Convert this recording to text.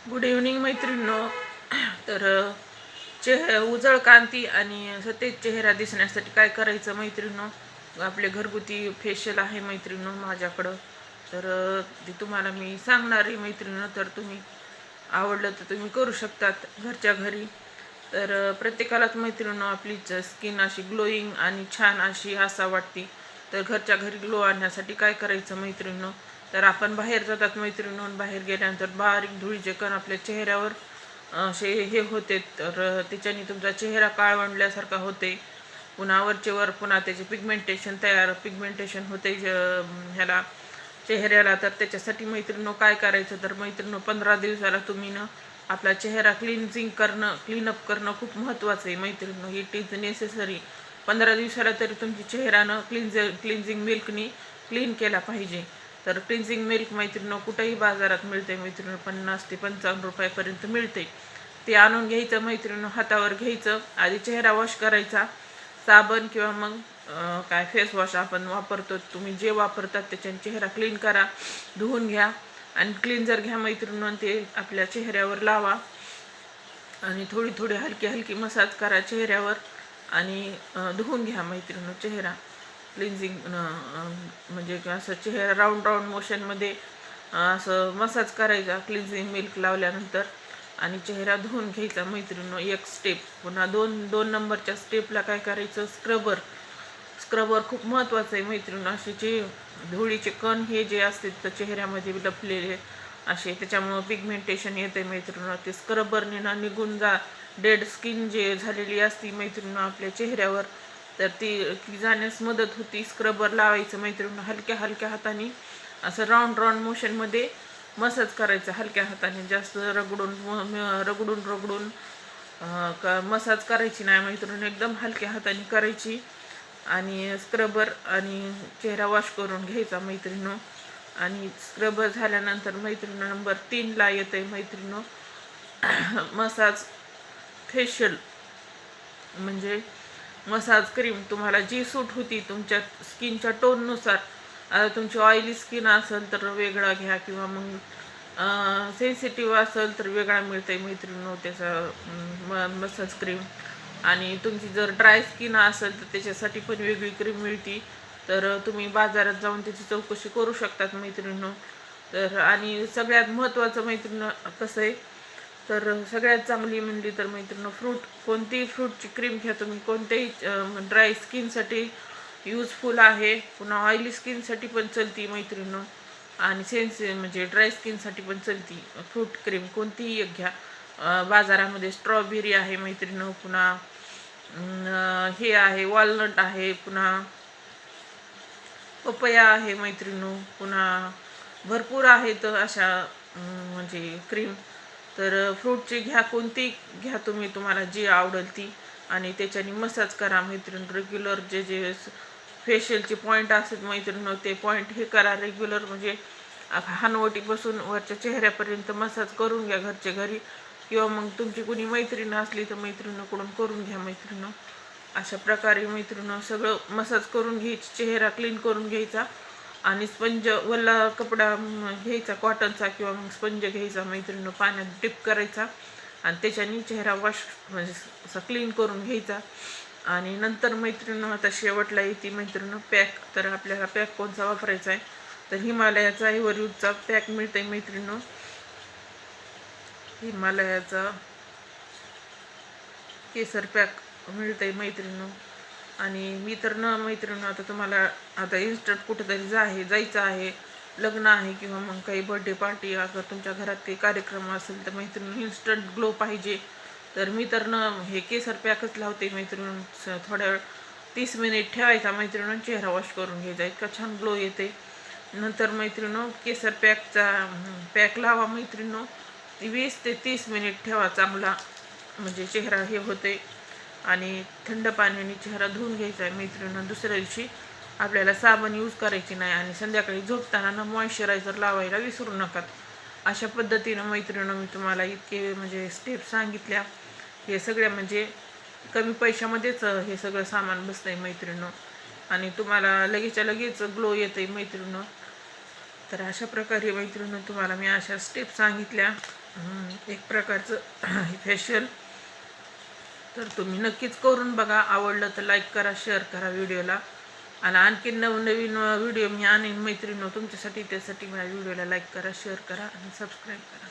Good evening मैत्रिणींनो. तर उजळ कांती आणि सतेज चेहरा दिसण्यासाठी काय करायचं मैत्रिणींनो? आपले घरगुती फेशियल आहे मैत्रिणींनो माझ्याकडं. तर ते तुम्हाला मी सांगणार आहे मैत्रिणींनो. तर तुम्ही आवडलं तर तुम्ही करू शकतात घरच्या घरी. तर प्रत्येकालाच मैत्रिणींनो आपली स्किन अशी ग्लोईंग आणि छान अशी असा वाटते. तर घरच्या घरी ग्लो आणण्यासाठी काय करायचं मैत्रिणींनो? तर आपण बाहेर जातात मैत्रिणींनो, बाहेर गेल्यानंतर बारीक धुळीचे कण आपल्या चेहऱ्यावर असे हे होते. तर त्याच्याने तुमचा चेहरा काळवंडल्यासारखा होते. पुन्हा वरचेवर पुन्हा त्याचे पिगमेंटेशन होते ह्याला चेहऱ्याला. तर त्याच्यासाठी मैत्रिणींनो काय करायचं? तर मैत्रिणींनो 15 दिवसाला तुम्ही आपला चेहरा क्लीनअप करणं खूप महत्त्वाचं आहे मैत्रिणींनो. It is necessary. 15 दिवसाला तरी तुमची चेहरानं क्लिन्झिंग मिल्कनी क्लीन केला पाहिजे. तर क्लिन्झिंग मिल्क मैत्रिणींनो कुठेही बाजारात मिळते मैत्रिणींनो, 50 ते 55 रुपयापर्यंत मिळते. ते आणून घ्यायचं मैत्रिणींनो, हातावर घ्यायचं. आधी चेहरा वॉश करायचा. साबण किंवा मग काय फेस वॉश आपण वापरतो, तुम्ही जे वापरतात त्याच्याने चेहरा क्लीन करा, धुवून घ्या. आणि क्लिन्झर घ्या मैत्रिणींनो, ते आपल्या चेहऱ्यावर लावा आणि थोडी थोडी हलकी हलकी मसाज करा चेहऱ्यावर आणि धुवून घ्या मैत्रिणींनो चेहरा. क्लिन्झिंग म्हणजे असं चेहरा राऊंड मोशनमध्ये असं मसाज करायचा क्लिन्झिंग मिल्क लावल्यानंतर आणि चेहरा धुवून घ्यायचा मैत्रिणींनो. एक स्टेप. पुन्हा दोन नंबरच्या स्टेपला काय करायचं? स्क्रबर खूप महत्त्वाचं आहे मैत्रिणींनो. असे जे धुळीचे कण हे जे असतात तर चेहऱ्यामध्ये लपलेले असे, त्याच्यामुळं पिगमेंटेशन येते मैत्रिणींनो. ते स्क्रबरने निघून डेड स्किन जे झालेली असती मैत्रिणींनो आपल्या चेहऱ्यावर, तर ती जाण्यास मदत होती. स्क्रबर लावायचं मैत्रिणींनो हलक्या हलक्या हाताने, असं राऊंड मोशनमध्ये मसाज करायचं हलक्या हाताने. जास्त रगडून मसाज करायची नाही मैत्रिणींनो, एकदम हलक्या हाताने करायची. आणि स्क्रबर आणि चेहरा वॉश करून घ्यायचा मैत्रिणींनो. आणि स्क्रबर झाल्यानंतर मैत्रिणींनो नंबर 3ला येते मैत्रिणींनो मसाज फेशियल, म्हणजे मसाज क्रीम तुम्हाला जी सूट होती तुमच्या स्किनच्या टोननुसार. आता तुमची ऑइली स्किन असेल तर वेगळा घ्या, किंवा मग सेन्सिटिव्ह असेल तर वेगळा मिळते मैत्रिणींनो त्याचा मसाज क्रीम. आणि तुमची जर ड्राय स्किन असेल तर त्याच्यासाठी पण वेगळी क्रीम मिळते. तर तुम्ही बाजारात जाऊन त्याची चौकशी करू शकतात मैत्रिणींनो. तर आणि सगळ्यात महत्त्वाचं मैत्रिणींनो कसं आहे, तर सगळ्यात चांगली म्हणली तर मैत्रिणींनो कोणतीही फ्रूटची क्रीम घ्या तुम्ही. कोणत्याही ड्राय स्किनसाठी यूजफुल आहे. पुन्हा ऑइली स्किनसाठी पण चलती मैत्रिणींनो, आणि म्हणजे ड्राय स्किनसाठी पण चलती. फ्रूट क्रीम कोणतीही एक घ्या. बाजारामध्ये स्ट्रॉबेरी आहे मैत्रिणींनो, पुन्हा हे आहे वॉलनट आहे, पुन्हा पपया आहे मैत्रिणींनो, पुन्हा भरपूर आहेत अशा म्हणजे क्रीम. तर फ्रूटची घ्या, कोणती घ्या तुम्ही, तुम्हाला जी आवडेल ती. आणि त्याच्याने मसाज करा मैत्रिणी. रेग्युलर जे फेशियलचे पॉईंट असतात मैत्रिणींनो, ते पॉईंट हे करा रेग्युलर, म्हणजे हानवटीपासून वरच्या चेहऱ्यापर्यंत मसाज करून घ्या घरच्या घरी. किंवा मग तुमची कुणी मैत्रीण असली तर मैत्रिणीकडून करून घ्या मैत्रिणींनो. अशा प्रकारे मैत्रिणींनो सगळं मसाज करून घ्यायची, चेहरा क्लीन करून घ्यायचा. आणि स्पंज, वल्ला कपडा घ्यायचा कॉटनचा, किंवा मग स्पंज घ्यायचा मैत्रिणींनो, पाण्यात डिप करायचा आणि त्याच्याने चेहरा वॉश म्हणजे असा क्लीन करून घ्यायचा. आणि नंतर मैत्रिणींनो आता शेवटला येते मैत्रिणींनो पॅक. तर आपल्याला पॅक कोणता वापरायचा आहे? तर हिमालयाचा एव्हरयूथचा पॅक मिळते मैत्रिणींनो. हिमालयाचा केसर पॅक मिळते मैत्रिणींनो. आणि मी तर मैत्रिणींनो आता तुम्हाला आता इन्स्टंट कुठेतरी जायचं आहे, लग्न आहे, किंवा मग काही बर्थडे पार्टी, अगर तुमच्या घरात काही कार्यक्रम असेल तर मैत्रिणी इन्स्टंट ग्लो पाहिजे, तर मी तर हे केसर पॅकच लावते मैत्रिणी. थोड्या वेळ 30 मिनिट ठेवायचा मैत्रिणी, चेहरा वॉश करून घ्यायचा, इतका छान ग्लो येते. नंतर मैत्रिणींनो केसर पॅक लावा मैत्रिणींनो, 20 ते 30 मिनिट ठेवा चांगला, म्हणजे चेहरा हे होते. आणि थंड पाण्याने चेहरा धुवून घ्यायचा आहे मैत्रिणींनो. दुसऱ्या दिवशी आपल्याला साबण यूज करायची नाही. आणि संध्याकाळी झोपताना मॉइश्चरायझर लावायला विसरू नका. अशा पद्धतीनं मैत्रिणींनो मी तुम्हाला इतके म्हणजे स्टेप सांगितल्या. हे सगळ्या म्हणजे कमी पैशामध्येच हे सगळं सामान बसतं आहे मैत्रिणींनो. आणि तुम्हाला लगेच ग्लो येतं आहे मैत्रिणींनो. तर अशा प्रकारे मैत्रिणी तुम्हाला मी अशा स्टेप सांगितल्या एक प्रकारचं फेशियल. तर तुम्ही नक्कीच करून बघा. आवडलं तर लाईक करा, शेअर करा व्हिडिओला. आणि आणखी नवनवीन व्हिडिओ मी आणीन मैत्रिणी तुमच्यासाठी. त्यासाठी माझ्या व्हिडिओला लाईक करा, शेअर करा आणि सबस्क्राईब करा.